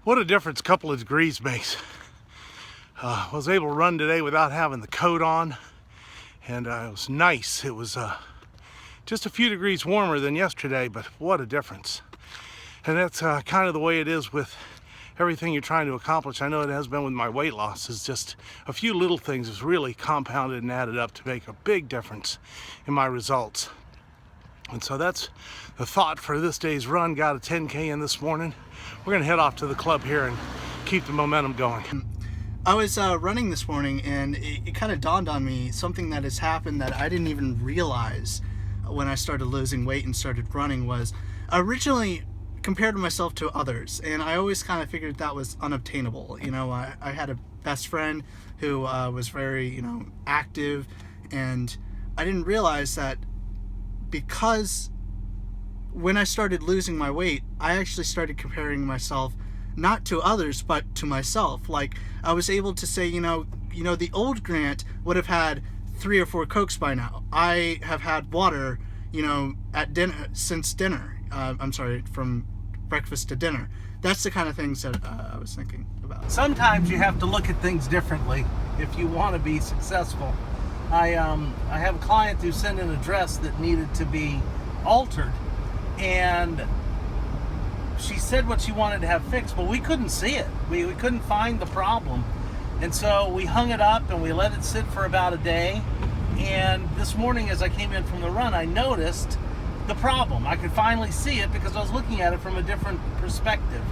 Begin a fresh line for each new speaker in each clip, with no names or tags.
What a difference a couple of degrees makes. Was able to run today without having the coat on, and it was nice. It was just a few degrees warmer than yesterday, but what a difference. And that's kind of the way it is with everything you're trying to accomplish. I know it has been with my weight loss. It's just a few little things has really compounded and added up to make a big difference in my results. And so that's the thought for this day's run. Got a 10K in this morning. We're gonna head off to the club here and keep the momentum going.
I was running this morning, and it kind of dawned on me something that has happened that I didn't even realize when I started losing weight and started running. Was I originally compared myself to others, and I always kind of figured that was unobtainable. You know, I had a best friend who was very, active, and I didn't realize that because when I started losing my weight, I actually started comparing myself not to others, but to myself. Like, I was able to say, the old Grant would have had 3 or 4 Cokes by now. I have had water, at dinner, since dinner. From breakfast to dinner. That's the kind of things that I was thinking about.
Sometimes you have to look at things differently if you want to be successful. I have a client who sent in a dress that needed to be altered, and she said what she wanted to have fixed, but we couldn't see it. We couldn't find the problem. And so we hung it up and we let it sit for about a day. And this morning as I came in from the run, I noticed the problem. I could finally see it because I was looking at it from a different perspective.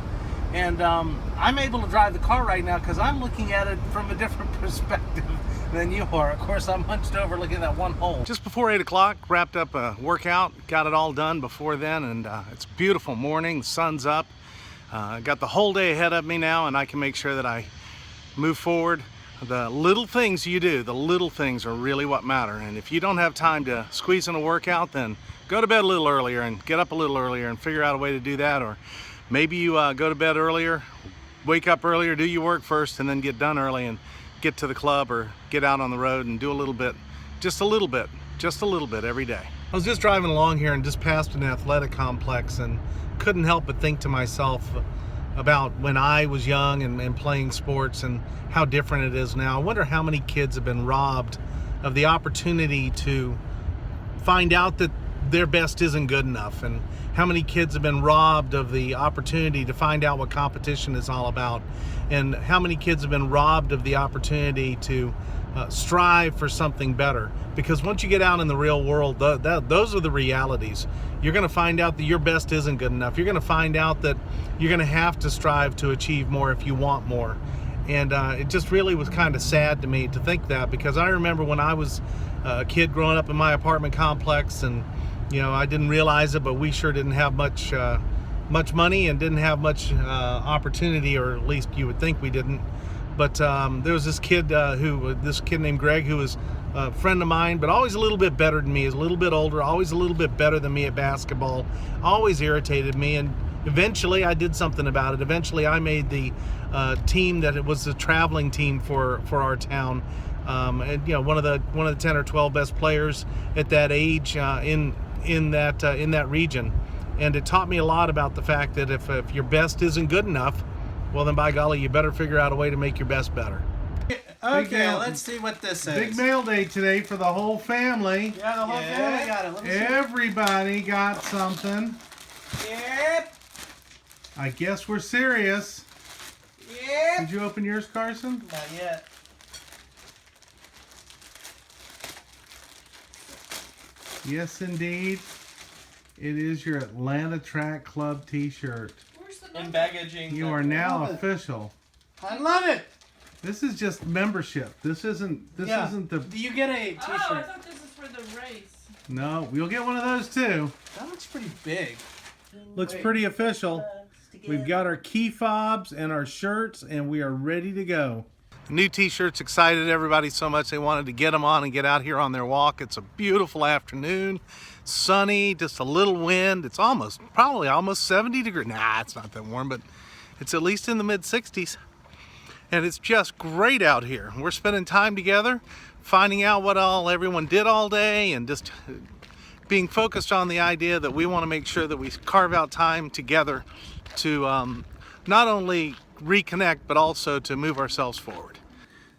And I'm able to drive the car right now because I'm looking at it from a different perspective than you are. Of course, I'm hunched over looking at that one hole. Just before 8 o'clock, wrapped up a workout, got it all done before then, and it's a beautiful morning, the sun's up. Got the whole day ahead of me now, and I can make sure that I move forward. The little things you do, the little things are really what matter. And if you don't have time to squeeze in a workout, then go to bed a little earlier and get up a little earlier and figure out a way to do that. Or maybe you go to bed earlier, wake up earlier, do your work first, and then get done early and get to the club or get out on the road and do a little bit, just a little bit every day. I was just driving along here and just passed an athletic complex and couldn't help but think to myself about when I was young and playing sports and how different it is now. I wonder how many kids have been robbed of the opportunity to find out that their best isn't good enough, and how many kids have been robbed of the opportunity to find out what competition is all about, and how many kids have been robbed of the opportunity to strive for something better. Because once you get out in the real world, those are the realities. You're going to find out that your best isn't good enough. You're going to find out that you're going to have to strive to achieve more if you want more. And it just really was kind of sad to me to think that, because I remember when I was a kid growing up in my apartment complex, and I didn't realize it, but we sure didn't have much money and didn't have much opportunity, or at least you would think we didn't. But there was this kid named Greg, who was a friend of mine, but always a little bit better than me. He was a little bit older, always a little bit better than me at basketball, always irritated me. And eventually I did something about it. Eventually I made the team that it was the traveling team for our town. And one of the 10 or 12 best players at that age in that region. And it taught me a lot about the fact that if your best isn't good enough, well then by golly, you better figure out a way to make your best better.
Okay, let's see what this is.
Big mail day today for the whole family.
Yeah, the whole family got it. Let me see.
Everybody got something.
Yep.
I guess we're serious.
Yep.
Did you open yours, Carson?
Not yet.
Yes, indeed. It is your Atlanta Track Club t-shirt.
In packaging.
You are now official.
I love it.
This is just membership. This isn't the...
Do you get a t-shirt?
Oh, I thought this is for the race.
No, we'll get one of those too.
That looks pretty big.
Looks pretty official. We've got our key fobs and our shirts, and we are ready to go. New t-shirts excited everybody so much they wanted to get them on and get out here on their walk. It's a beautiful afternoon, sunny, just a little wind. It's probably almost 70 degrees. Nah, it's not that warm, but it's at least in the mid 60s. And it's just great out here. We're spending time together, finding out what all everyone did all day, and just being focused on the idea that we want to make sure that we carve out time together to not only
reconnect, but also to move ourselves forward.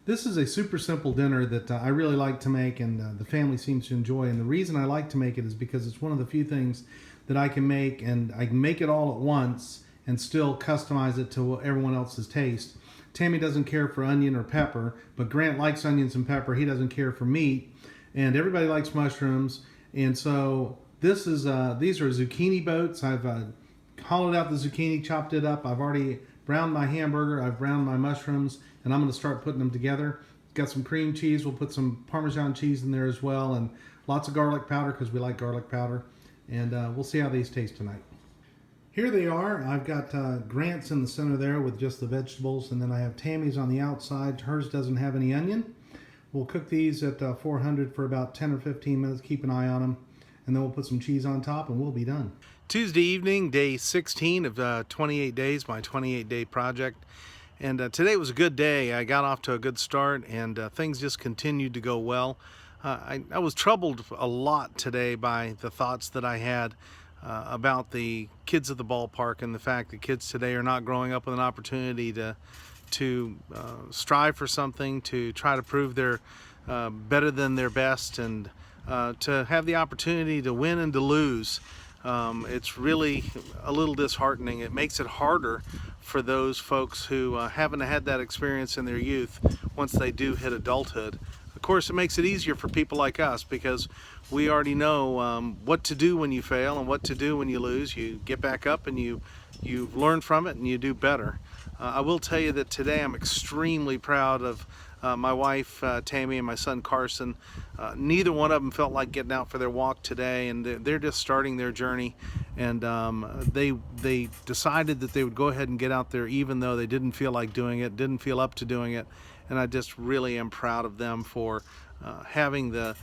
This is a super simple dinner that I really like to make, and the family seems to enjoy. And the reason I like to make it is because it's one of the few things that I can make, and I can make it all at once and still customize it to everyone else's taste. Tammy doesn't care for onion or pepper, but Grant likes onions and pepper. He doesn't care for meat, and everybody likes mushrooms. And so this is these are zucchini boats. I've hollowed out the zucchini, chopped it up. I've already browned my hamburger. I've browned my mushrooms, and I'm going to start putting them together. Got some cream cheese. We'll put some Parmesan cheese in there as well, and lots of garlic powder because we like garlic powder. And we'll see how these taste tonight. Here they are. I've got Grant's in the center there with just the vegetables, and then I have Tammy's on the outside. Hers doesn't have any onion. We'll cook these at 400 for about 10 or 15 minutes. Keep an eye on them, and then we'll put some cheese on top, and we'll be done.
Tuesday evening, day 16 of 28 days, my 28-day project. And today was a good day. I got off to a good start, and things just continued to go well. I was troubled a lot today by the thoughts that I had about the kids at the ballpark, and the fact that kids today are not growing up with an opportunity to strive for something, to try to prove they're better than their best, and to have the opportunity to win and to lose. It's really a little disheartening. It makes it harder for those folks who haven't had that experience in their youth once they do hit adulthood. Of course, it makes it easier for people like us because we already know what to do when you fail and what to do when you lose. You get back up and you learn from it and you do better. I will tell you that today I'm extremely proud of my wife Tammy and my son Carson. Neither one of them felt like getting out for their walk today, and they're just starting their journey, and they decided that they would go ahead and get out there even though they didn't feel like doing it, didn't feel up to doing it. And I just really am proud of them for having the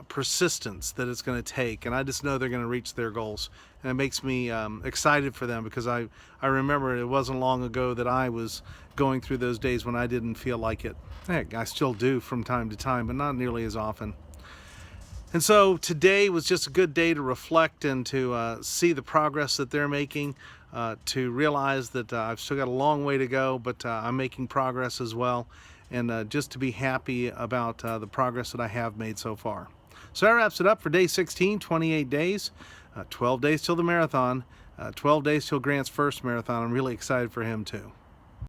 persistence that it's going to take, and I just know they're going to reach their goals, and it makes me excited for them because I remember it wasn't long ago that I was going through those days when I didn't feel like it. Heck, I still do from time to time, but not nearly as often. And so today was just a good day to reflect and to see the progress that they're making, to realize that I've still got a long way to go, but I'm making progress as well, and just to be happy about the progress that I have made so far. So that wraps it up for day 16, 28 days, 12 days till the marathon, 12 days till Grant's first marathon. I'm really excited for him too.